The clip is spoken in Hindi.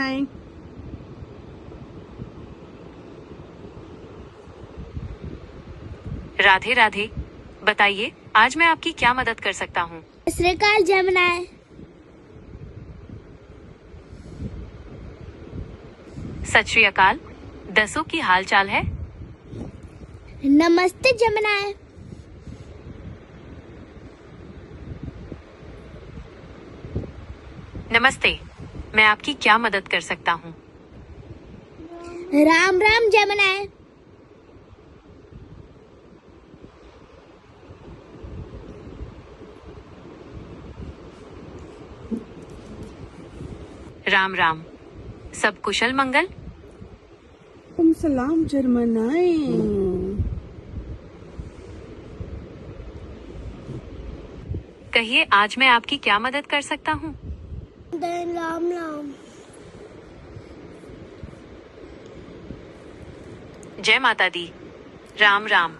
जमनाए। राधे राधे। बताइए आज मैं आपकी क्या मदद कर सकता हूँ। सत श्री अकाल जमनाए। सत श्री अकाल। दसों की हाल चाल है। नमस्ते जमनाए। नमस्ते, मैं आपकी क्या मदद कर सकता हूँ। राम राम जमनाए। राम राम। सब कुशल मंगल। सलाम जर्मनाए। कहिए आज मैं आपकी क्या मदद कर सकता हूँ। राम राम। जय माता दी। राम राम।